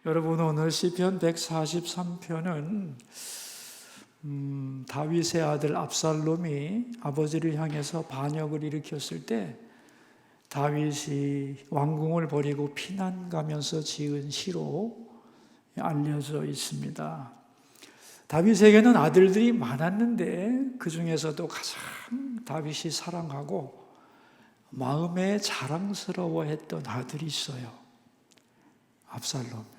여러분, 오늘 시편 143편은 다윗의 아들 압살롬이 아버지를 향해서 반역을 일으켰을 때 다윗이 왕궁을 버리고 피난 가면서 지은 시로 알려져 있습니다. 다윗에게는 아들들이 많았는데 그 중에서도 가장 다윗이 사랑하고 마음에 자랑스러워했던 아들이 있어요. 압살롬.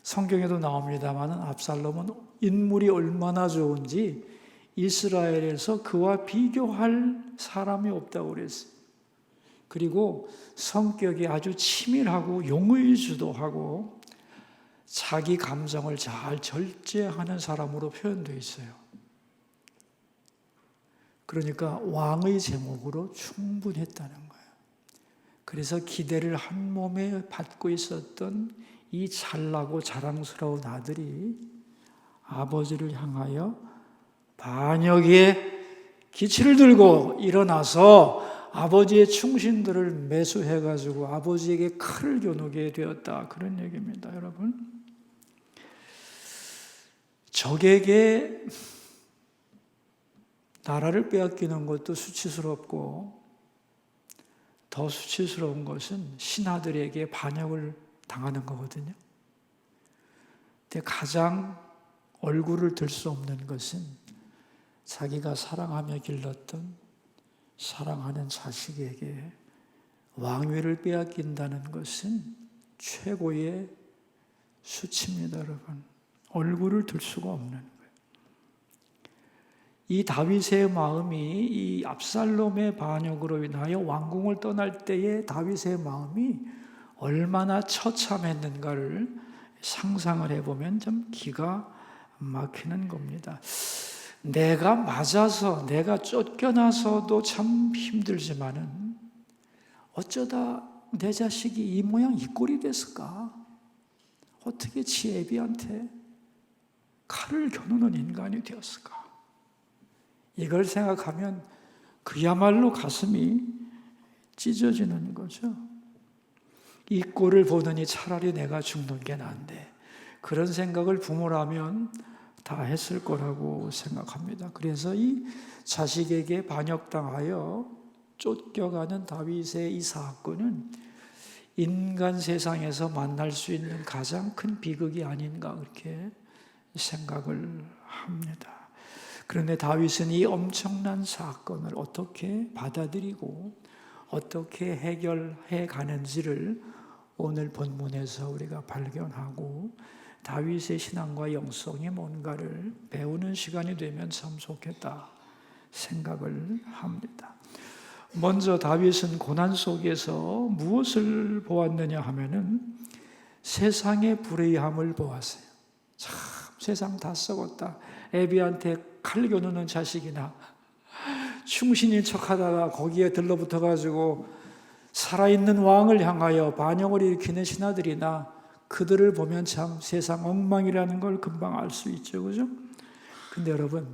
성경에도 나옵니다만 압살롬은 인물이 얼마나 좋은지 이스라엘에서 그와 비교할 사람이 없다고 그랬어요. 그리고 성격이 아주 치밀하고 용의주도하고 자기 감정을 잘 절제하는 사람으로 표현되어 있어요. 그러니까 왕의 제목으로 충분했다는 거예요. 그래서 기대를 한 몸에 받고 있었던 이 잘나고 자랑스러운 아들이 아버지를 향하여 반역의 기치를 들고 일어나서 아버지의 충신들을 매수해가지고 아버지에게 칼을 겨누게 되었다. 그런 얘기입니다, 여러분. 적에게 나라를 빼앗기는 것도 수치스럽고 더 수치스러운 것은 신하들에게 반역을 당하는 거거든요. 근데 가장 얼굴을 들 수 없는 것은 자기가 사랑하며 길렀던 사랑하는 자식에게 왕위를 빼앗긴다는 것은 최고의 수치입니다, 여러분. 얼굴을 들 수가 없는 거예요. 이 다윗의 마음이 이 압살롬의 반역으로 인하여 왕궁을 떠날 때의 다윗의 마음이 얼마나 처참했는가를 상상을 해보면 좀 기가 막히는 겁니다. 내가 맞아서, 내가 쫓겨나서도 참 힘들지만은 어쩌다 내 자식이 이 모양 이 꼴이 됐을까? 어떻게 지 애비한테 칼을 겨누는 인간이 되었을까? 이걸 생각하면 그야말로 가슴이 찢어지는 거죠. 이 꼴을 보더니 차라리 내가 죽는 게 나은데, 그런 생각을 부모라면 다 했을 거라고 생각합니다. 그래서 이 자식에게 반역당하여 쫓겨가는 다윗의 이 사건은 인간 세상에서 만날 수 있는 가장 큰 비극이 아닌가 그렇게 생각을 합니다. 그런데 다윗은 이 엄청난 사건을 어떻게 받아들이고 어떻게 해결해 가는지를 오늘 본문에서 우리가 발견하고 다윗의 신앙과 영성이 뭔가를 배우는 시간이 되면 참 좋겠다 생각을 합니다. 먼저 다윗은 고난 속에서 무엇을 보았느냐 하면은 세상의 불의함을 보았어요. 참 세상 다 썩었다. 애비한테 칼 겨누는 자식이나 충신인 척하다가 거기에 들러붙어가지고 살아있는 왕을 향하여 반역을 일으키는 신하들이나 그들을 보면 참 세상 엉망이라는 걸 금방 알 수 있죠, 그죠? 근데 여러분,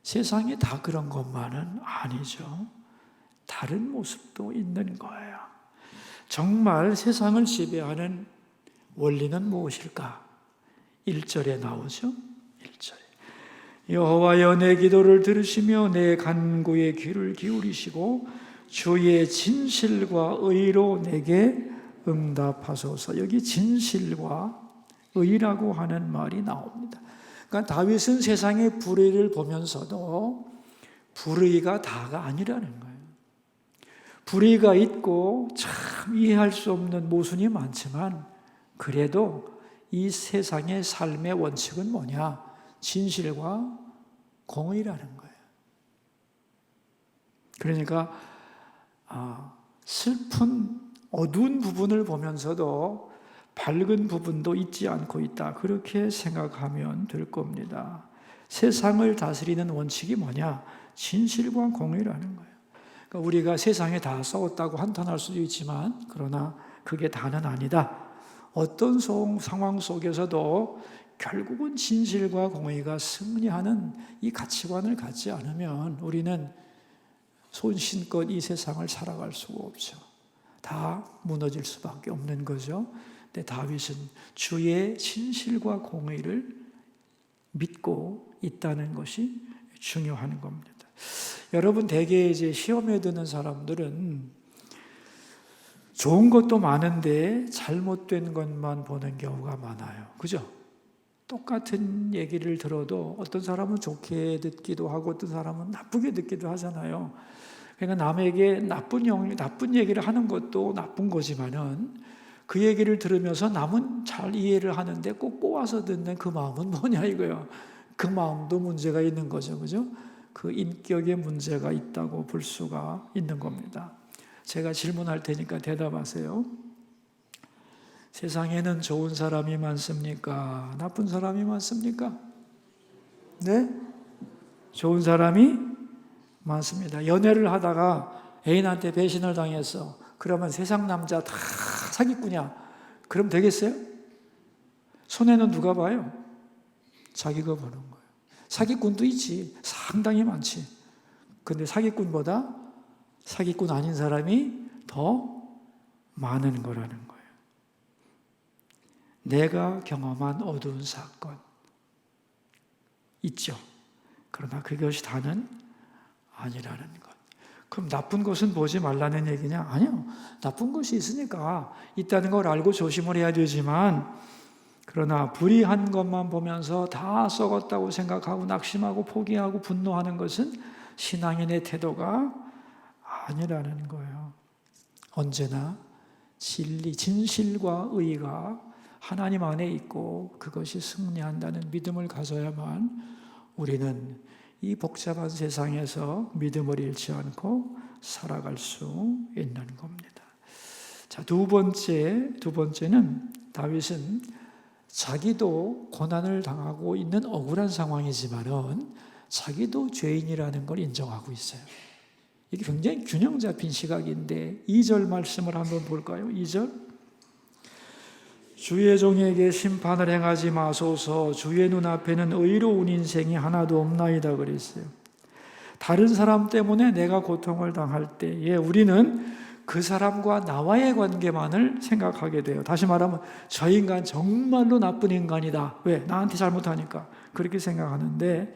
세상이 다 그런 것만은 아니죠. 다른 모습도 있는 거예요. 정말 세상을 지배하는 원리는 무엇일까? 1절에 나오죠. 1절에 여호와여 내 기도를 들으시며 내 간구에 귀를 기울이시고 주의 진실과 의로 내게 응답하소서. 여기 진실과 의라고 하는 말이 나옵니다. 그러니까 다윗은 세상의 불의를 보면서도 불의가 다가 아니라는 거예요. 불의가 있고 참 이해할 수 없는 모순이 많지만 그래도 이 세상의 삶의 원칙은 뭐냐? 진실과 공의라는 거예요. 그러니까 슬픈 어두운 부분을 보면서도 밝은 부분도 잊지 않고 있다. 그렇게 생각하면 될 겁니다. 세상을 다스리는 원칙이 뭐냐? 진실과 공의라는 거예요. 그러니까 우리가 세상에 다 싸웠다고 한탄할 수도 있지만 그러나 그게 다는 아니다. 어떤 상황 속에서도 결국은 진실과 공의가 승리하는 이 가치관을 갖지 않으면 우리는 손신껏 이 세상을 살아갈 수가 없죠. 다 무너질 수밖에 없는 거죠. 근데 다윗은 주의 진실과 공의를 믿고 있다는 것이 중요한 겁니다. 여러분, 대개 이제 시험에 드는 사람들은 좋은 것도 많은데 잘못된 것만 보는 경우가 많아요. 그죠? 똑같은 얘기를 들어도 어떤 사람은 좋게 듣기도 하고 어떤 사람은 나쁘게 듣기도 하잖아요. 그러니까 남에게 나쁜 얘기를 하는 것도 나쁜 거지만은 그 얘기를 들으면서 남은 잘 이해를 하는데 꼭 꼬아서 듣는 그 마음은 뭐냐 이거예요. 그 마음도 문제가 있는 거죠. 그죠? 그 인격에 문제가 있다고 볼 수가 있는 겁니다. 제가 질문할 테니까 대답하세요. 세상에는 좋은 사람이 많습니까? 나쁜 사람이 많습니까? 네? 좋은 사람이 많습니다. 연애를 하다가 애인한테 배신을 당했어. 그러면 세상 남자 다 사기꾼이야. 그럼 되겠어요? 손해는 누가 봐요? 자기가 보는 거예요. 사기꾼도 있지. 상당히 많지. 근데 사기꾼보다 사기꾼 아닌 사람이 더 많은 거라는 거예요. 내가 경험한 어두운 사건 있죠. 그러나 그것이 다는 아니라는 것. 그럼 나쁜 것은 보지 말라는 얘기냐? 아니요. 나쁜 것이 있으니까 있다는 걸 알고 조심을 해야 되지만, 그러나 불의한 것만 보면서 다 썩었다고 생각하고 낙심하고 포기하고 분노하는 것은 신앙인의 태도가 아니라는 거예요. 언제나 진리, 진실과 의가 하나님 안에 있고 그것이 승리한다는 믿음을 가져야만 우리는 이 복잡한 세상에서 믿음을 잃지 않고 살아갈 수 있는 겁니다. 자, 두 번째는 다윗은 자기도 고난을 당하고 있는 억울한 상황이지만은 자기도 죄인이라는 걸 인정하고 있어요. 이게 굉장히 균형 잡힌 시각인데 2절 말씀을 한번 볼까요? 2절. 주의 종에게 심판을 행하지 마소서. 주의 눈앞에는 의로운 인생이 하나도 없나이다 그랬어요. 다른 사람 때문에 내가 고통을 당할 때에 우리는 그 사람과 나와의 관계만을 생각하게 돼요. 다시 말하면 저 인간 정말로 나쁜 인간이다. 왜? 나한테 잘못하니까. 그렇게 생각하는데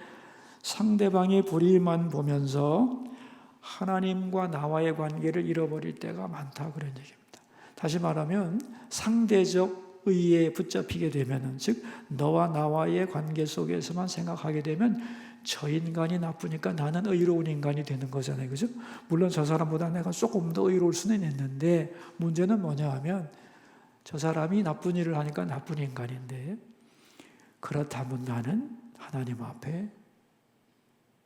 상대방의 불의만 보면서 하나님과 나와의 관계를 잃어버릴 때가 많다 그런 얘기입니다. 다시 말하면 상대적 의에 붙잡히게 되면, 즉 너와 나와의 관계 속에서만 생각하게 되면 저 인간이 나쁘니까 나는 의로운 인간이 되는 거잖아요. 그죠? 물론 저 사람보다 내가 조금 더 의로울 수는 있는데 문제는 뭐냐 하면 저 사람이 나쁜 일을 하니까 나쁜 인간인데, 그렇다면 나는 하나님 앞에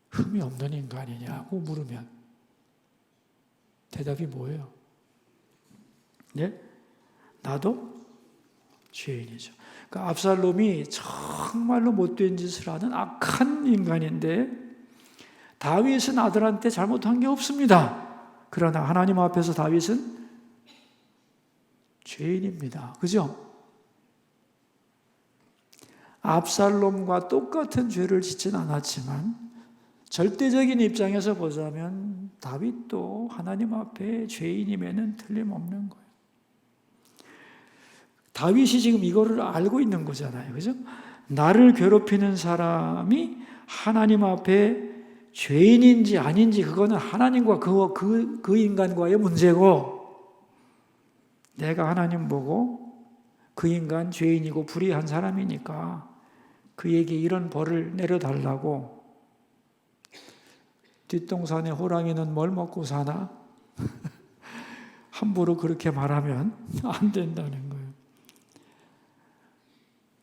흠이 없는 인간이냐고 물으면 대답이 뭐예요? 네? 나도 죄인이죠. 그러니까 압살롬이 정말로 못된 짓을 하는 악한 인간인데 다윗은 아들한테 잘못한 게 없습니다. 그러나 하나님 앞에서 다윗은 죄인입니다. 그죠? 압살롬과 똑같은 죄를 짓진 않았지만 절대적인 입장에서 보자면 다윗도 하나님 앞에 죄인임에는 틀림없는 거예요. 다윗이 지금 이거를 알고 있는 거잖아요. 그죠? 나를 괴롭히는 사람이 하나님 앞에 죄인인지 아닌지 그거는 하나님과 그 인간과의 문제고, 내가 하나님 보고 그 인간 죄인이고 불의한 사람이니까 그에게 이런 벌을 내려달라고, 뒷동산에 호랑이는 뭘 먹고 사나? 함부로 그렇게 말하면 안 된다는 거예요.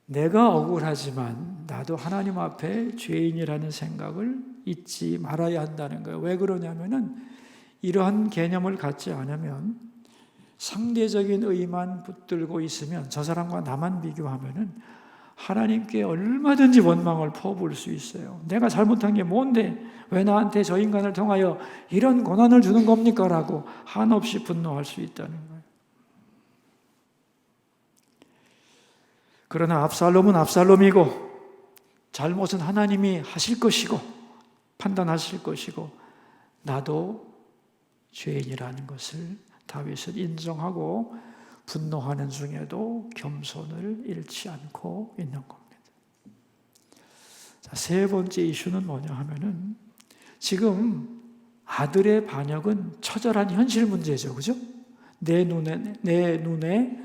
내가 억울하지만 나도 하나님 앞에 죄인이라는 생각을 잊지 말아야 한다는 거예요. 왜 그러냐면은 이러한 개념을 갖지 않으면 상대적인 의만 붙들고 있으면 저 사람과 나만 비교하면은 하나님께 얼마든지 원망을 퍼부을 수 있어요. 내가 잘못한 게 뭔데 왜 나한테 저 인간을 통하여 이런 고난을 주는 겁니까? 라고 한없이 분노할 수 있다는 거예요. 그러나 압살롬은 압살롬이고 잘못은 하나님이 하실 것이고 판단하실 것이고 나도 죄인이라는 것을 다윗은 인정하고 분노하는 중에도 겸손을 잃지 않고 있는 겁니다. 자, 세 번째 이슈는 뭐냐 하면은 지금 아들의 반역은 처절한 현실 문제죠. 그죠? 내 눈에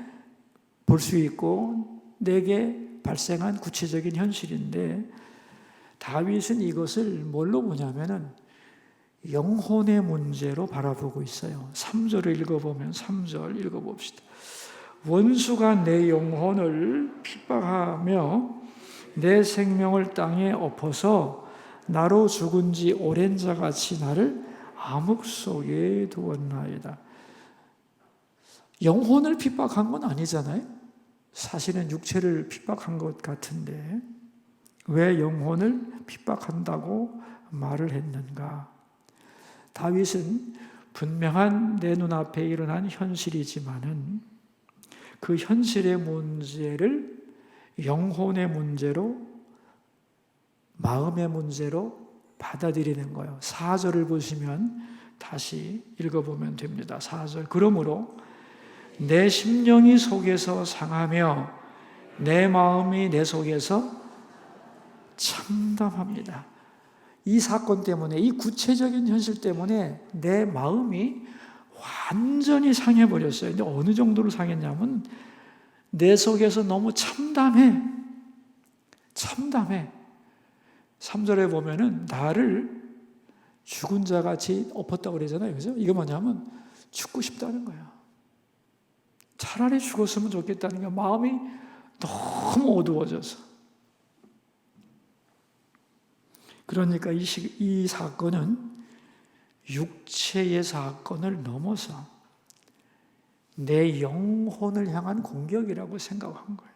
볼 수 있고 내게 발생한 구체적인 현실인데 다윗은 이것을 뭘로 보냐면은 영혼의 문제로 바라보고 있어요. 3절을 읽어보면 3절 읽어봅시다. 원수가 내 영혼을 핍박하며 내 생명을 땅에 엎어서 나로 죽은 지 오랜 자같이 나를 암흑 속에 두었나이다. 영혼을 핍박한 건 아니잖아요. 사실은 육체를 핍박한 것 같은데 왜 영혼을 핍박한다고 말을 했는가? 다윗은 분명한 내 눈앞에 일어난 현실이지만은 그 현실의 문제를 영혼의 문제로, 마음의 문제로 받아들이는 거예요. 4절을 보시면 다시 읽어보면 됩니다. 4절. 그러므로 내 심령이 속에서 상하며 내 마음이 내 속에서 참담합니다. 이 사건 때문에, 이 구체적인 현실 때문에 내 마음이 완전히 상해버렸어요. 근데 어느 정도로 상했냐면 내 속에서 너무 참담해. 3절에 보면은 나를 죽은 자같이 엎었다고 그러잖아요. 그죠? 이게 뭐냐면 죽고 싶다는 거야. 차라리 죽었으면 좋겠다는 게 마음이 너무 어두워져서. 그러니까 이 사건은 육체의 사건을 넘어서 내 영혼을 향한 공격이라고 생각한 거예요.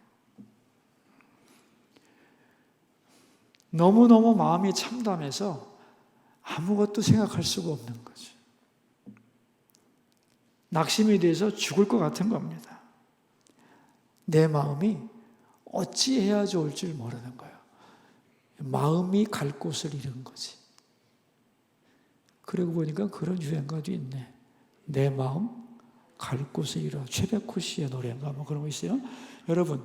너무너무 마음이 참담해서 아무것도 생각할 수가 없는 거죠. 낙심이 돼서 죽을 것 같은 겁니다. 내 마음이 어찌해야 좋을 줄 모르는 거예요. 마음이 갈 곳을 잃은 거지. 그러고 보니까 그런 유행가도 있네. 내 마음 갈 곳을 잃어. 최백호 씨의 노래인가 뭐 그런 거 있어요. 여러분,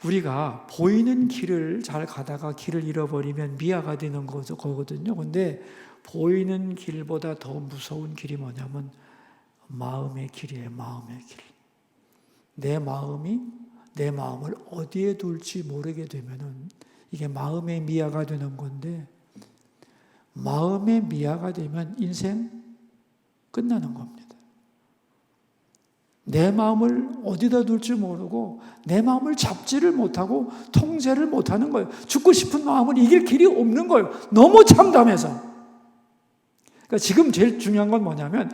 우리가 보이는 길을 잘 가다가 길을 잃어버리면 미아가 되는 거거든요. 근데 보이는 길보다 더 무서운 길이 뭐냐면 마음의 길이에요. 마음의 길. 내 마음을 어디에 둘지 모르게 되면은 이게 마음의 미아가 되는 건데, 마음의 미아가 되면 인생 끝나는 겁니다. 내 마음을 어디다 둘지 모르고 내 마음을 잡지를 못하고 통제를 못하는 거예요. 죽고 싶은 마음을 이길 길이 없는 거예요. 너무 참담해서. 그러니까 지금 제일 중요한 건 뭐냐면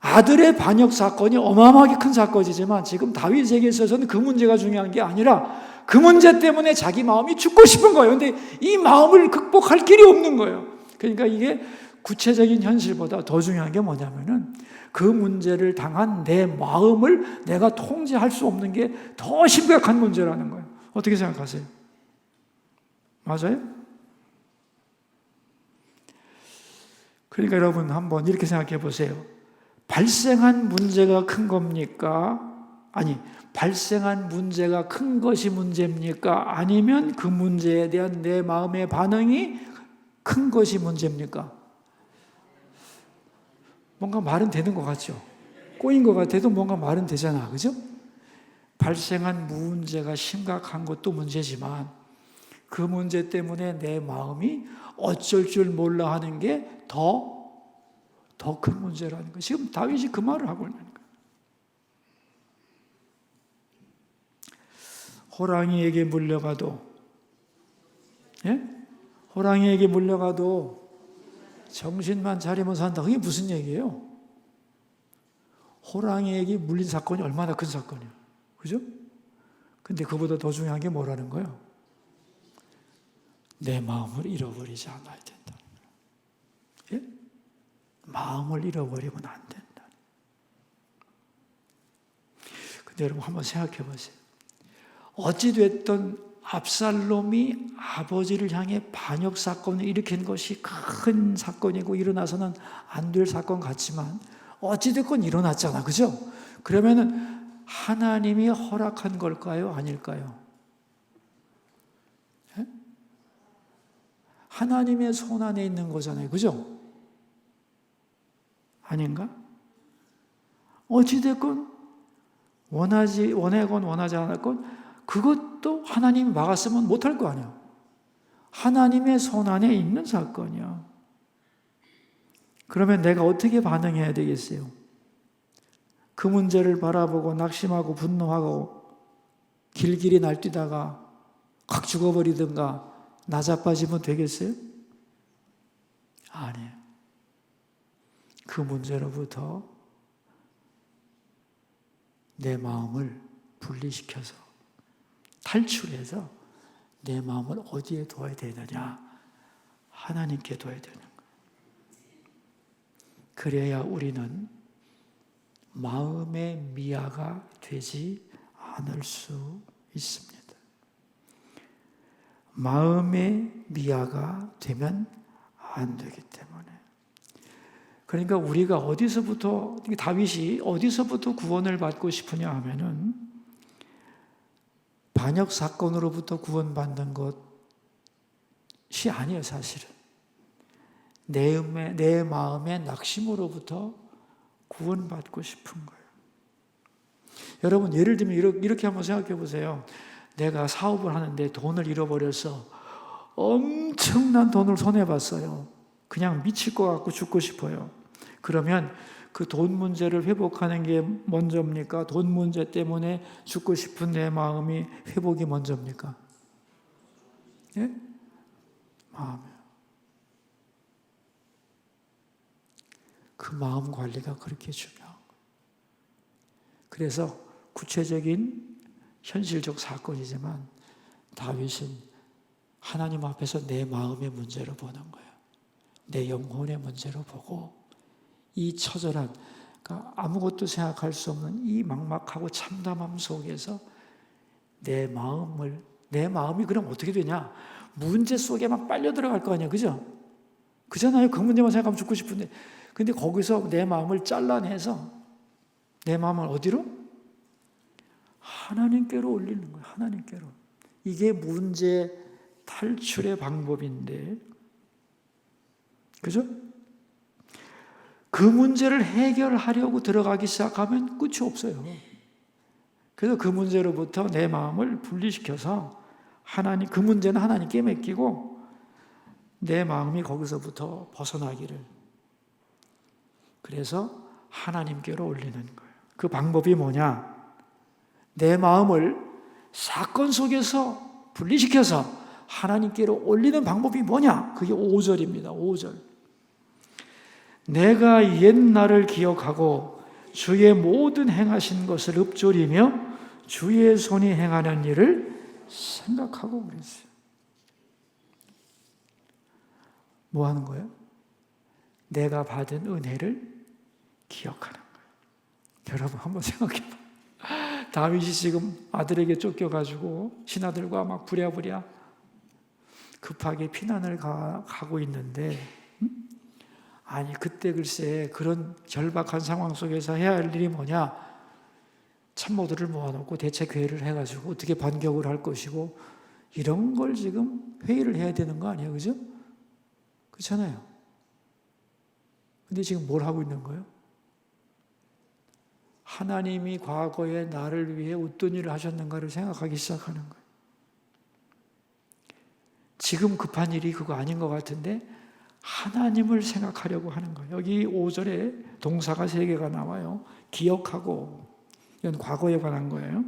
아들의 반역 사건이 어마어마하게 큰 사건이지만 지금 다윗에게 있어서는 그 문제가 중요한 게 아니라 그 문제 때문에 자기 마음이 죽고 싶은 거예요. 근데 이 마음을 극복할 길이 없는 거예요. 그러니까 이게 구체적인 현실보다 더 중요한 게 뭐냐면은 그 문제를 당한 내 마음을 내가 통제할 수 없는 게 더 심각한 문제라는 거예요. 어떻게 생각하세요? 맞아요? 그러니까 여러분 한번 이렇게 생각해 보세요. 발생한 문제가 큰 겁니까? 아니, 발생한 문제가 큰 것이 문제입니까? 아니면 그 문제에 대한 내 마음의 반응이 큰 것이 문제입니까? 뭔가 말은 되는 것 같죠? 꼬인 것 같아도 뭔가 말은 되잖아. 그죠? 발생한 문제가 심각한 것도 문제지만 그 문제 때문에 내 마음이 어쩔 줄 몰라 하는 게 더 큰 문제라는 거예요. 지금 다윗이 그 말을 하고 있는 거예요. 호랑이에게 물려가도, 예? 호랑이에게 물려가도 정신만 차리면 산다. 그게 무슨 얘기예요? 호랑이에게 물린 사건이 얼마나 큰 사건이에요. 그죠? 근데 그보다 더 중요한 게 뭐라는 거예요? 내 마음을 잃어버리지 않아야 된다. 예? 마음을 잃어버리면 안 된다. 근데 여러분 한번 생각해 보세요. 어찌됐든 압살롬이 아버지를 향해 반역 사건을 일으킨 것이 큰 사건이고 일어나서는 안 될 사건 같지만 어찌됐건 일어났잖아. 그죠? 그러면은 하나님이 허락한 걸까요? 아닐까요? 예? 하나님의 손 안에 있는 거잖아요. 그죠? 아닌가? 어찌됐건 원하건 원하지 않았건 그것도 하나님이 막았으면 못할 거 아니야. 하나님의 손 안에 있는 사건이야. 그러면 내가 어떻게 반응해야 되겠어요? 그 문제를 바라보고 낙심하고 분노하고 길길이 날뛰다가 확 죽어버리든가 나자빠지면 되겠어요? 아니에요. 그 문제로부터 내 마음을 분리시켜서 탈출해서 내 마음을 어디에 둬야 되느냐? 하나님께 둬야 되는 거예요. 그래야 우리는 마음의 미아가 되지 않을 수 있습니다. 마음의 미아가 되면 안 되기 때문에. 그러니까 우리가 어디서부터, 다윗이 어디서부터 구원을 받고 싶으냐 하면은 반역 사건으로부터 구원받는 것이 아니에요, 사실은. 내 마음의 낙심으로부터 구원받고 싶은 거예요. 여러분, 예를 들면 이렇게 한번 생각해 보세요. 내가 사업을 하는데 돈을 잃어버려서 엄청난 돈을 손해봤어요. 그냥 미칠 것 같고 죽고 싶어요. 그러면 그 돈 문제를 회복하는 게 먼저입니까? 돈 문제 때문에 죽고 싶은 내 마음이 회복이 먼저입니까? 예? 마음이요. 그 마음 관리가 그렇게 중요한 거예요. 그래서 구체적인 현실적 사건이지만 다윗은 하나님 앞에서 내 마음의 문제로 보는 거예요. 내 영혼의 문제로 보고 이 처절한, 그러니까 아무것도 생각할 수 없는 이 막막하고 참담함 속에서 내 마음이 그럼 어떻게 되냐? 문제 속에 막 빨려 들어갈 거 아니야, 그죠? 그잖아요. 그 문제만 생각하면 죽고 싶은데. 근데 거기서 내 마음을 잘라내서 내 마음을 어디로? 하나님께로 올리는 거예요. 하나님께로. 이게 문제 탈출의 방법인데, 그죠? 그 문제를 해결하려고 들어가기 시작하면 끝이 없어요. 그래서 그 문제로부터 내 마음을 분리시켜서 그 문제는 하나님께 맡기고 내 마음이 거기서부터 벗어나기를. 그래서 하나님께로 올리는 거예요. 그 방법이 뭐냐? 내 마음을 사건 속에서 분리시켜서 하나님께로 올리는 방법이 뭐냐? 그게 5절입니다. 5절. 내가 옛날을 기억하고 주의 모든 행하신 것을 읊조리며 주의 손이 행하는 일을 생각하고 그랬어요. 뭐 하는 거예요? 내가 받은 은혜를 기억하는 거예요. 여러분 한번 생각해 봐요. 다윗이 지금 아들에게 쫓겨가지고 신하들과 막 부랴부랴 급하게 피난을 가고 있는데, 아니 그때 글쎄 그런 절박한 상황 속에서 해야 할 일이 뭐냐? 참모들을 모아놓고 대책회의를 해가지고 어떻게 반격을 할 것이고 이런 걸 지금 회의를 해야 되는 거 아니에요, 그죠? 그렇잖아요. 근데 지금 뭘 하고 있는 거예요? 하나님이 과거에 나를 위해 어떤 일을 하셨는가를 생각하기 시작하는 거예요. 지금 급한 일이 그거 아닌 것 같은데 하나님을 생각하려고 하는 거예요. 여기 5절에 동사가 3개가 나와요. 기억하고, 이건 과거에 관한 거예요.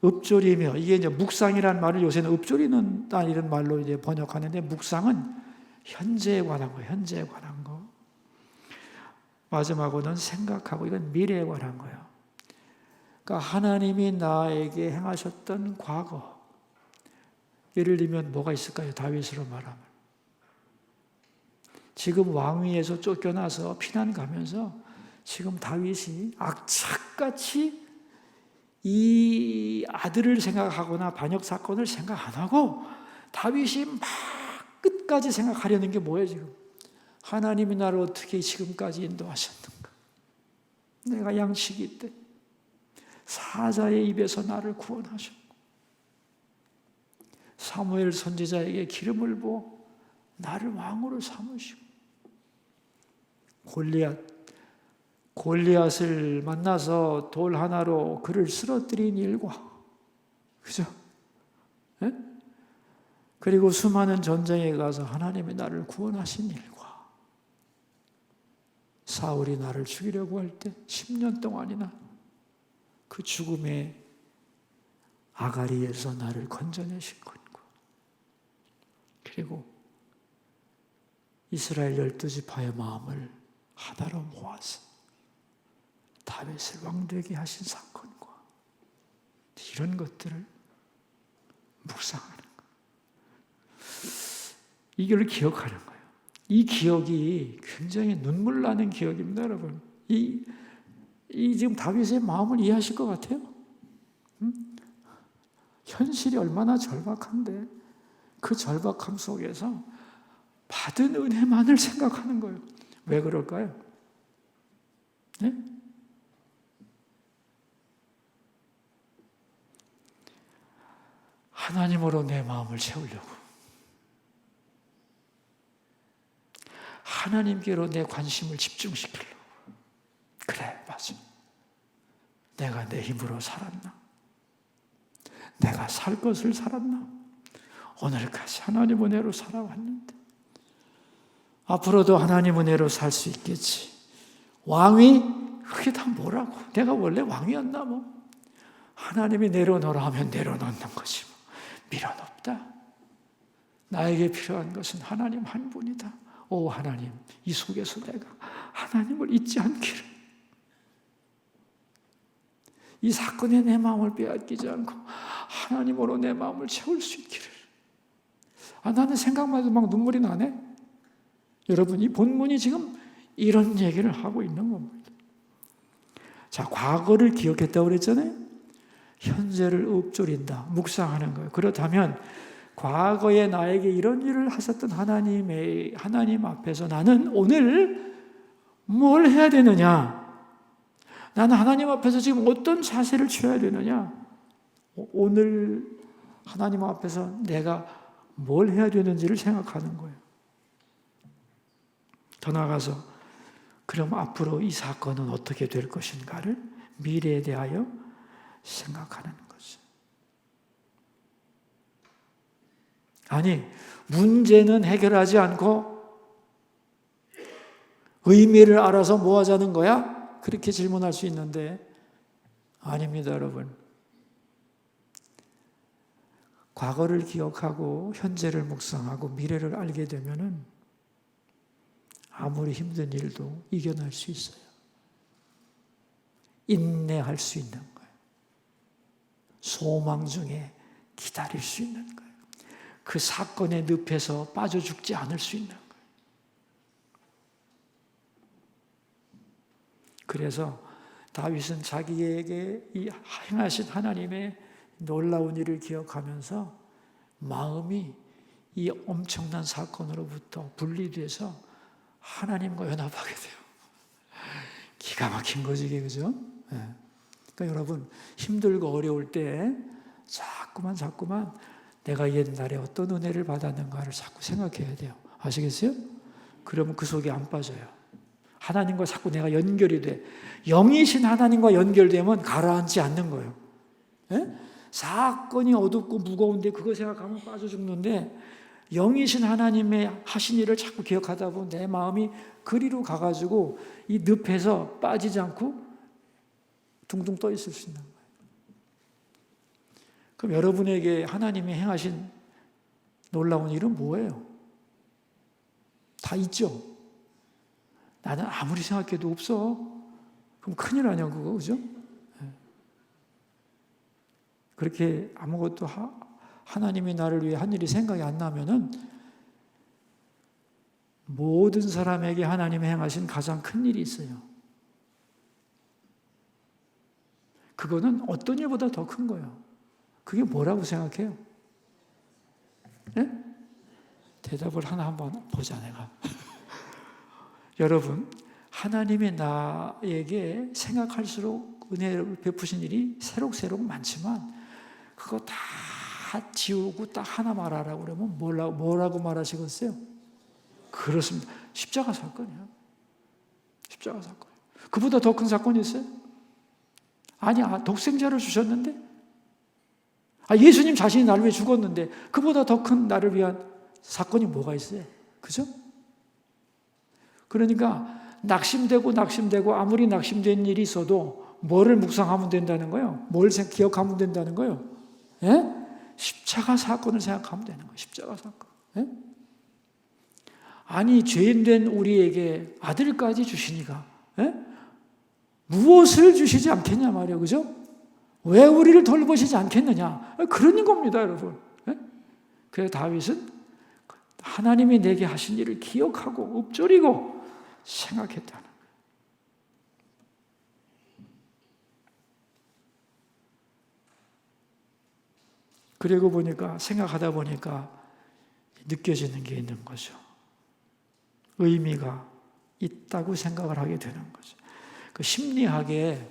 읊조리며, 이게 이제 묵상이라는 말을 요새는 읊조리는 이런 말로 이제 번역하는데, 묵상은 현재에 관한 거예요. 현재에 관한 거. 마지막으로는 생각하고, 이건 미래에 관한 거예요. 그러니까 하나님이 나에게 행하셨던 과거. 예를 들면 뭐가 있을까요? 다윗으로 말하면. 지금 왕위에서 쫓겨나서 피난 가면서 지금 다윗이 악착같이 이 아들을 생각하거나 반역 사건을 생각 안 하고 다윗이 막 끝까지 생각하려는 게 뭐예요, 지금? 하나님이 나를 어떻게 지금까지 인도하셨는가? 내가 양치기 때 사자의 입에서 나를 구원하셨고, 사무엘 선지자에게 기름을 부어 나를 왕으로 삼으시고, 골리앗을 만나서 돌 하나로 그를 쓰러뜨린 일과, 그죠? 네? 그리고 수많은 전쟁에 가서 하나님이 나를 구원하신 일과, 사울이 나를 죽이려고 할 때 10년 동안이나 그 죽음의 아가리에서 나를 건져내신 것과, 그리고 이스라엘 12지파의 마음을 하나로 모아서 다윗을 왕되게 하신 사건과 이런 것들을 묵상하는 거예요. 이걸 기억하는 거예요. 이 기억이 굉장히 눈물 나는 기억입니다, 여러분. 이 지금 다윗의 마음을 이해하실 것 같아요? 현실이 얼마나 절박한데 그 절박함 속에서 받은 은혜만을 생각하는 거예요. 왜 그럴까요? 네? 하나님으로 내 마음을 채우려고, 하나님께로 내 관심을 집중시키려고. 그래, 맞아. 내가 내 힘으로 살았나? 내가 살 것을 살았나? 오늘까지 하나님 은혜로 살아왔는데 앞으로도 하나님 은혜로 살 수 있겠지. 왕이 그게 다 뭐라고? 내가 원래 왕이었나 뭐? 하나님이 내려놓으라 하면 내려놓는 것이 뭐. 밀어넣다. 나에게 필요한 것은 하나님 한 분이다. 오 하나님, 이 속에서 내가 하나님을 잊지 않기를, 이 사건에 내 마음을 빼앗기지 않고 하나님으로 내 마음을 채울 수 있기를. 나는 생각만 해도 막 눈물이 나네. 여러분, 이 본문이 지금 이런 얘기를 하고 있는 겁니다. 자, 과거를 기억했다고 그랬잖아요. 현재를 읊조린다, 묵상하는 거예요. 그렇다면 과거에 나에게 이런 일을 하셨던 하나님 앞에서 나는 오늘 뭘 해야 되느냐? 나는 하나님 앞에서 지금 어떤 자세를 취해야 되느냐? 오늘 하나님 앞에서 내가 뭘 해야 되는지를 생각하는 거예요. 더 나아가서 그럼 앞으로 이 사건은 어떻게 될 것인가를 미래에 대하여 생각하는 거죠. 아니, 문제는 해결하지 않고 의미를 알아서 뭐 하자는 거야? 그렇게 질문할 수 있는데 아닙니다, 여러분. 과거를 기억하고 현재를 묵상하고 미래를 알게 되면은 아무리 힘든 일도 이겨낼 수 있어요. 인내할 수 있는 거예요. 소망 중에 기다릴 수 있는 거예요. 그 사건의 늪에서 빠져 죽지 않을 수 있는 거예요. 그래서 다윗은 자기에게 이 행하신 하나님의 놀라운 일을 기억하면서 마음이 이 엄청난 사건으로부터 분리돼서 하나님과 연합하게 돼요. 기가 막힌 거지, 이게, 그죠? 네. 그러니까 여러분, 힘들고 어려울 때 자꾸만 내가 옛날에 어떤 은혜를 받았는가를 자꾸 생각해야 돼요. 아시겠어요? 그러면 그 속에 안 빠져요. 하나님과 자꾸 내가 연결이 돼. 영이신 하나님과 연결되면 가라앉지 않는 거예요. 네? 사건이 어둡고 무거운데 그거 생각하면 빠져 죽는데, 영이신 하나님의 하신 일을 자꾸 기억하다 보면 내 마음이 그리로 가가지고 이 늪에서 빠지지 않고 둥둥 떠 있을 수 있는 거예요. 그럼 여러분에게 하나님이 행하신 놀라운 일은 뭐예요? 다 있죠? 나는 아무리 생각해도 없어. 그럼 큰일 아니야, 그거, 그죠? 그렇게 아무것도 하나님이 나를 위해 한 일이 생각이 안 나면은 모든 사람에게 하나님이 행하신 가장 큰 일이 있어요. 그거는 어떤 일보다 더 큰 거예요. 그게 뭐라고 생각해요? 네? 대답을 하나 한번 보자, 내가. 여러분, 하나님이 나에게 생각할수록 은혜를 베푸신 일이 새록새록 많지만 그거 다 지우고 딱 하나 말하라고 그러면 뭐라고 말하시겠어요? 그렇습니다. 십자가 사건이에요. 십자가 사건. 그보다 더 큰 사건이 있어요? 아니야. 독생자를 주셨는데? 예수님 자신이 나를 위해 죽었는데 그보다 더 큰 나를 위한 사건이 뭐가 있어요? 그죠? 그러니까 낙심되고 아무리 낙심된 일이 있어도 뭐를 묵상하면 된다는 거예요? 뭘 기억하면 된다는 거예요? 예? 십자가 사건을 생각하면 되는 거예요. 십자가 사건. 예? 아니 죄인된 우리에게 아들까지 주시니까 예? 무엇을 주시지 않겠냐 말이에요. 그죠? 왜 우리를 돌보시지 않겠느냐? 그런 겁니다, 여러분. 예? 그래서 다윗은 하나님이 내게 하신 일을 기억하고 읊조리고 생각했다는 거예요. 그리고 생각하다 보니까 느껴지는 게 있는 거죠. 의미가 있다고 생각을 하게 되는 거죠. 그 심리학에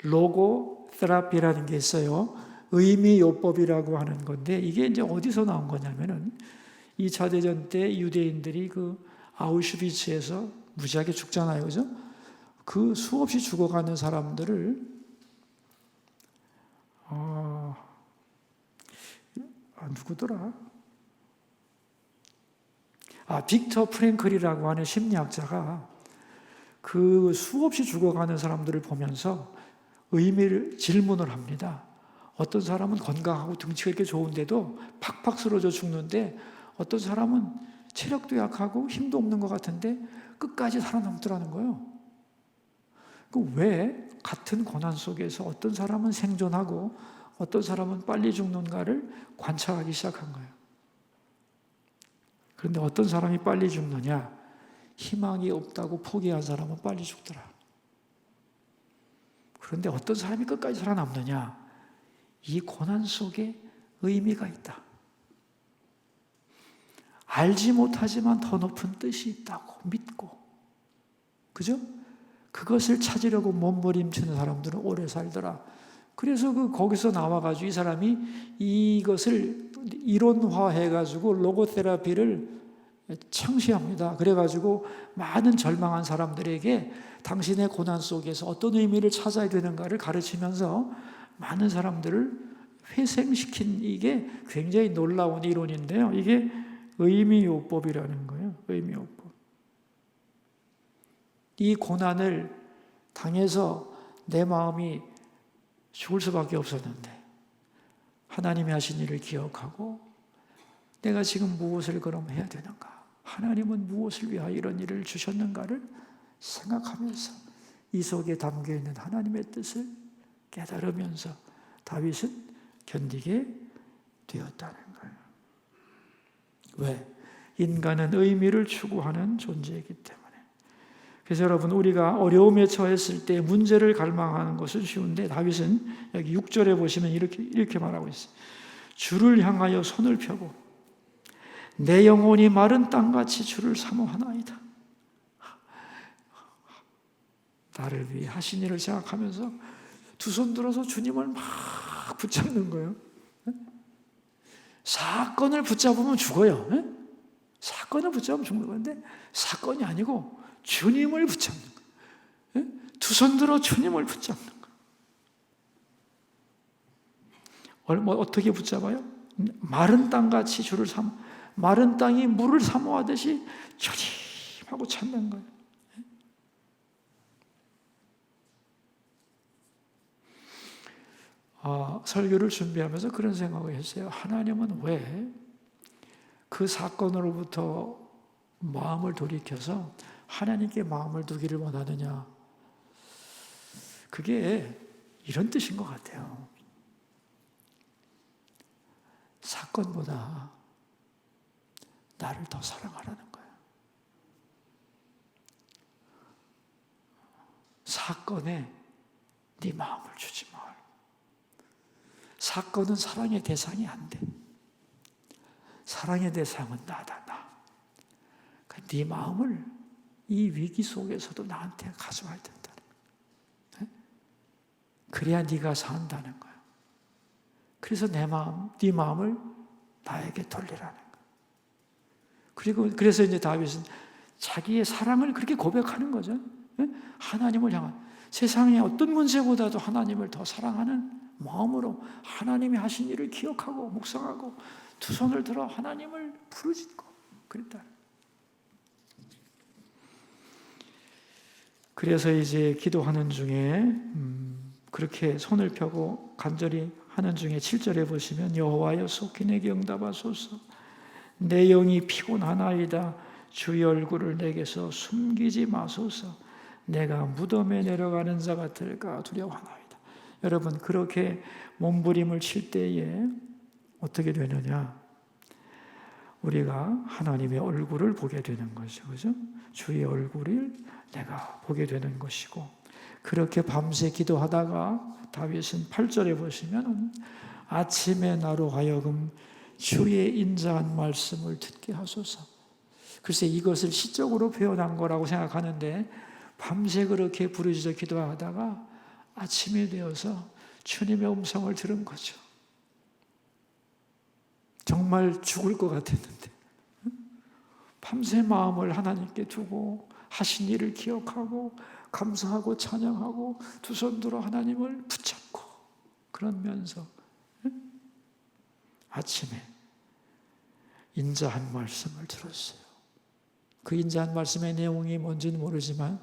로고 테라피라는 게 있어요. 의미요법이라고 하는 건데 이게 이제 어디서 나온 거냐면은 2차 대전 때 유대인들이 그 아우슈비츠에서 무지하게 죽잖아요. 그죠? 그 수없이 죽어가는 사람들을 누구더라? 빅터 프랭클이라고 하는 심리학자가 그 수없이 죽어가는 사람들을 보면서 질문을 합니다. 어떤 사람은 건강하고 등치가 이렇게 좋은데도 팍팍 쓰러져 죽는데 어떤 사람은 체력도 약하고 힘도 없는 것 같은데 끝까지 살아남더라는 거예요. 왜 같은 고난 속에서 어떤 사람은 생존하고 어떤 사람은 빨리 죽는가를 관찰하기 시작한 거예요. 그런데 어떤 사람이 빨리 죽느냐? 희망이 없다고 포기한 사람은 빨리 죽더라. 그런데 어떤 사람이 끝까지 살아남느냐? 이 고난 속에 의미가 있다. 알지 못하지만 더 높은 뜻이 있다고 믿고, 그죠? 그것을 찾으려고 몸부림치는 사람들은 오래 살더라. 그래서 거기서 나와가지고 이 사람이 이것을 이론화해가지고 로고테라피를 창시합니다. 그래가지고 많은 절망한 사람들에게 당신의 고난 속에서 어떤 의미를 찾아야 되는가를 가르치면서 많은 사람들을 회생시킨 이게 굉장히 놀라운 이론인데요. 이게 의미요법이라는 거예요. 의미요법. 이 고난을 당해서 내 마음이 죽을 수밖에 없었는데 하나님이 하신 일을 기억하고 내가 지금 무엇을 그럼 해야 되는가? 하나님은 무엇을 위하여 이런 일을 주셨는가를 생각하면서 이 속에 담겨있는 하나님의 뜻을 깨달으면서 다윗은 견디게 되었다는 거예요. 왜? 인간은 의미를 추구하는 존재이기 때문에. 그래서 여러분 우리가 어려움에 처했을 때 문제를 갈망하는 것은 쉬운데 다윗은 여기 6절에 보시면 이렇게 말하고 있어요. 주를 향하여 손을 펴고 내 영혼이 마른 땅같이 주를 사모하나이다. 나를 위해 하신 일을 생각하면서 두 손 들어서 주님을 막 붙잡는 거예요. 사건을 붙잡으면 죽어요. 사건을 붙잡으면 죽는 건데 사건이 아니고 주님을 붙잡는 거예요. 두 손 들어 주님을 붙잡는 거예요. 어떻게 붙잡아요? 마른 땅같이 주를 마른 땅이 물을 사모하듯이 조심하고 찾는 거예요. 설교를 준비하면서 그런 생각을 했어요. 하나님은 왜 그 사건으로부터 마음을 돌이켜서 하나님께 마음을 두기를 원하느냐? 그게 이런 뜻인 것 같아요. 사건보다 나를 더 사랑하라는 거예요. 사건에 네 마음을 주지 마. 사건은 사랑의 대상이 안 돼. 사랑의 대상은 나다, 나. 네 마음을 이 위기 속에서도 나한테 가져와야 된다는 거예요. 그래야 네가 산다는 거예요. 그래서 네 마음을 나에게 돌리라는 거예요. 그래서 이제 다윗은 자기의 사랑을 그렇게 고백하는 거죠. 하나님을 향한, 세상의 어떤 문제보다도 하나님을 더 사랑하는 마음으로 하나님이 하신 일을 기억하고 묵상하고 두 손을 들어 하나님을 부르짖고 그랬다. 그래서 이제 기도하는 중에 그렇게 손을 펴고 간절히 하는 중에 7절에 보시면 여호와여 속히 내게 응답하소서. 내 영이 피곤하나이다. 주의 얼굴을 내게서 숨기지 마소서. 내가 무덤에 내려가는 자 같을까 두려워하나이다. 여러분, 그렇게 몸부림을 칠 때에 어떻게 되느냐? 우리가 하나님의 얼굴을 보게 되는 거죠. 그죠? 주의 얼굴을 내가 보게 되는 것이고, 그렇게 밤새 기도하다가 다윗은 8절에 보시면 아침에 나로 하여금 주의 인자한 말씀을 듣게 하소서. 글쎄 이것을 시적으로 표현한 거라고 생각하는데 밤새 그렇게 부르짖어 기도하다가 아침이 되어서 주님의 음성을 들은 거죠. 정말 죽을 것 같았는데 밤새 마음을 하나님께 두고 하신 일을 기억하고 감사하고 찬양하고 두 손 들어 하나님을 붙잡고 그러면서 아침에 인자한 말씀을 들었어요. 그 인자한 말씀의 내용이 뭔지는 모르지만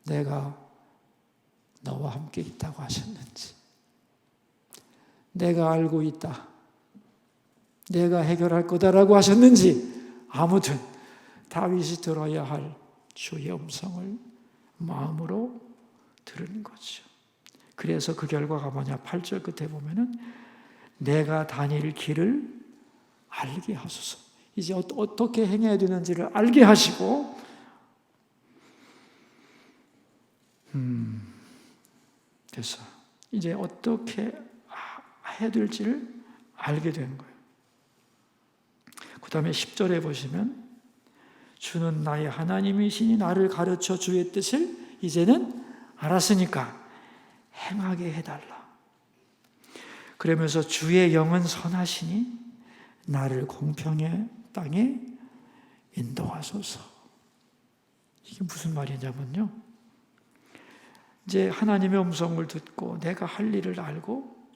내가 너와 함께 있다고 하셨는지, 내가 알고 있다, 내가 해결할 거다라고 하셨는지, 아무튼 다윗이 들어야 할 주의 음성을 마음으로 들은 거죠. 그래서 그 결과가 뭐냐? 8절 끝에 보면은 내가 다닐 길을 알게 하소서. 이제 어떻게 행해야 되는지를 알게 하시고 됐어. 이제 어떻게 해야 될지를 알게 된 거예요. 그 다음에 10절에 보시면 주는 나의 하나님이시니 나를 가르쳐 주의 뜻을 이제는 알았으니까 행하게 해달라. 그러면서 주의 영은 선하시니 나를 공평의 땅에 인도하소서. 이게 무슨 말이냐면요, 이제 하나님의 음성을 듣고 내가 할 일을 알고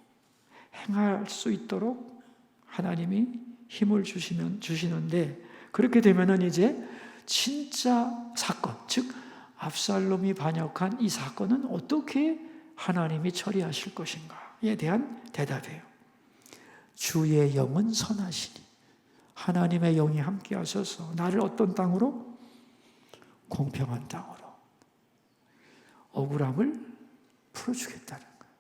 행할 수 있도록 하나님이 힘을 주시는데, 그렇게 되면은 이제 진짜 사건, 즉 압살롬이 반역한 이 사건은 어떻게 하나님이 처리하실 것인가에 대한 대답이에요. 주의 영은 선하시니, 하나님의 영이 함께 하셔서 나를 어떤 땅으로? 공평한 땅으로, 억울함을 풀어주겠다는 거예요.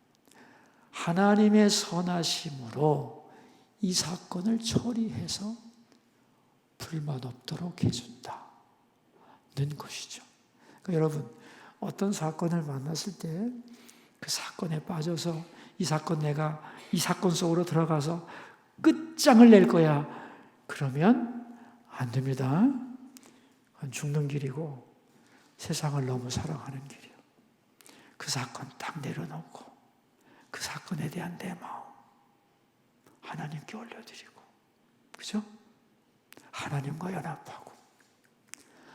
하나님의 선하심으로 이 사건을 처리해서 불만 없도록 해준다는 것이죠. 그러니까 여러분, 어떤 사건을 만났을 때 그 사건에 빠져서 내가 이 사건 속으로 들어가서 끝장을 낼 거야, 그러면 안 됩니다. 그건 죽는 길이고 세상을 너무 사랑하는 길이에요. 그 사건 딱 내려놓고 그 사건에 대한 내 마음 하나님께 올려드리고, 그죠? 하나님과 연합하고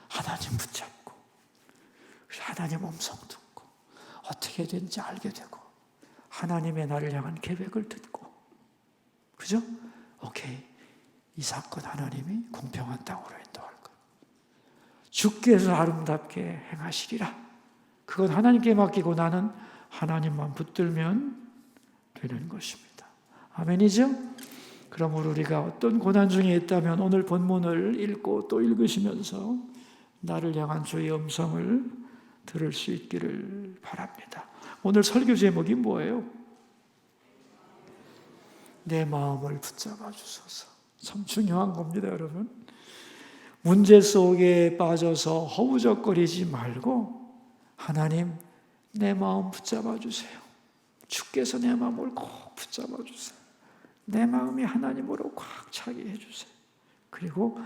하나님 붙잡고 하나님 음성 듣고 어떻게 되는지 알게 되고 하나님의 나를 향한 계획을 듣고, 그죠? 오케이, 이 사건 하나님이 공평한 땅으로 인도할 것, 주께서 아름답게 행하시리라. 그건 하나님께 맡기고 나는 하나님만 붙들면 되는 것입니다. 아멘이죠? 그러므로 우리가 어떤 고난 중에 있다면 오늘 본문을 읽고 또 읽으시면서 나를 향한 주의 음성을 들을 수 있기를 바랍니다. 오늘 설교 제목이 뭐예요? 내 마음을 붙잡아 주소서. 참 중요한 겁니다, 여러분. 문제 속에 빠져서 허우적거리지 말고 하나님, 내 마음 붙잡아 주세요. 주께서 내 마음을 꼭 붙잡아 주세요. 내 마음이 하나님으로 꽉 차게 해주세요. 그리고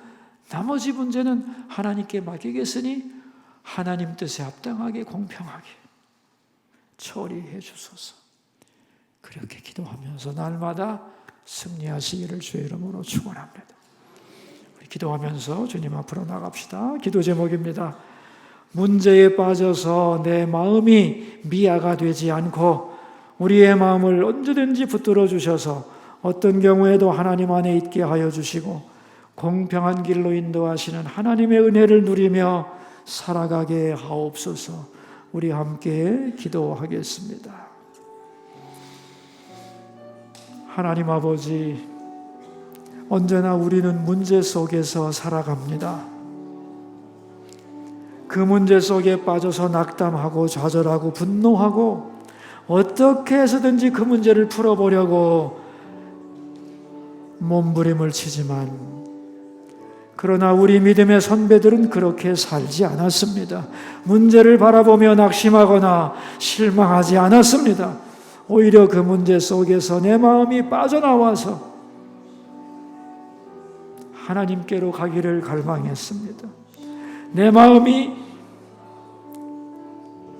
나머지 문제는 하나님께 맡기겠으니 하나님 뜻에 합당하게 공평하게 처리해 주소서. 그렇게 기도하면서 날마다 승리하시기를 주의 이름으로 축원합니다. 우리 기도하면서 주님 앞으로 나갑시다. 기도 제목입니다. 문제에 빠져서 내 마음이 미아가 되지 않고 우리의 마음을 언제든지 붙들어 주셔서 어떤 경우에도 하나님 안에 있게 하여 주시고 공평한 길로 인도하시는 하나님의 은혜를 누리며 살아가게 하옵소서. 우리 함께 기도하겠습니다. 하나님 아버지, 언제나 우리는 문제 속에서 살아갑니다. 그 문제 속에 빠져서 낙담하고 좌절하고 분노하고 어떻게 해서든지 그 문제를 풀어보려고 몸부림을 치지만, 그러나 우리 믿음의 선배들은 그렇게 살지 않았습니다. 문제를 바라보며 낙심하거나 실망하지 않았습니다. 오히려 그 문제 속에서 내 마음이 빠져나와서 하나님께로 가기를 갈망했습니다. 내 마음이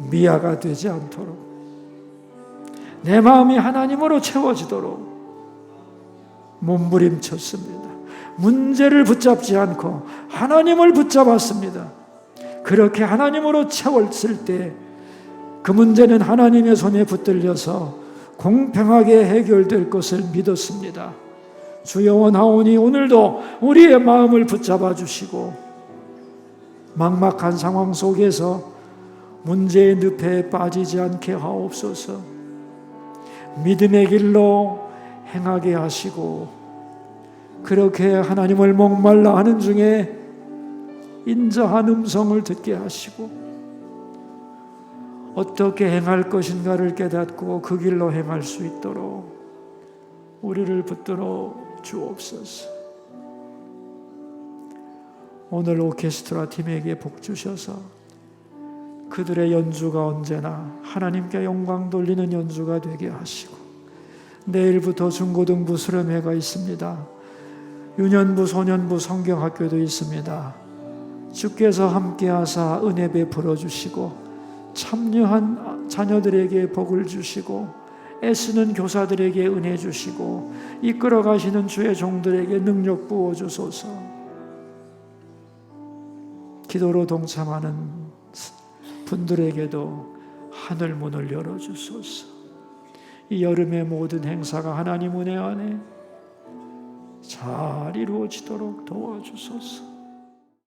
미아가 되지 않도록, 내 마음이 하나님으로 채워지도록 몸부림쳤습니다. 문제를 붙잡지 않고 하나님을 붙잡았습니다. 그렇게 하나님으로 채웠을 때 그 문제는 하나님의 손에 붙들려서 공평하게 해결될 것을 믿었습니다. 주여 원하오니 오늘도 우리의 마음을 붙잡아 주시고 막막한 상황 속에서 문제의 늪에 빠지지 않게 하옵소서. 믿음의 길로 행하게 하시고, 그렇게 하나님을 목말라 하는 중에 인자한 음성을 듣게 하시고 어떻게 행할 것인가를 깨닫고 그 길로 행할 수 있도록 우리를 붙들어 주옵소서. 오늘 오케스트라 팀에게 복 주셔서 그들의 연주가 언제나 하나님께 영광 돌리는 연주가 되게 하시고, 내일부터 중고등부 수련회가 있습니다. 유년부, 소년부 성경학교도 있습니다. 주께서 함께하사 은혜 베풀어 주시고 참여한 자녀들에게 복을 주시고 애쓰는 교사들에게 은혜 주시고 이끌어 가시는 주의 종들에게 능력 부어 주소서. 기도로 동참하는 분들에게도 하늘 문을 열어 주소서. 이 여름의 모든 행사가 하나님 은혜 안에 잘 이루어지도록 도와주소서.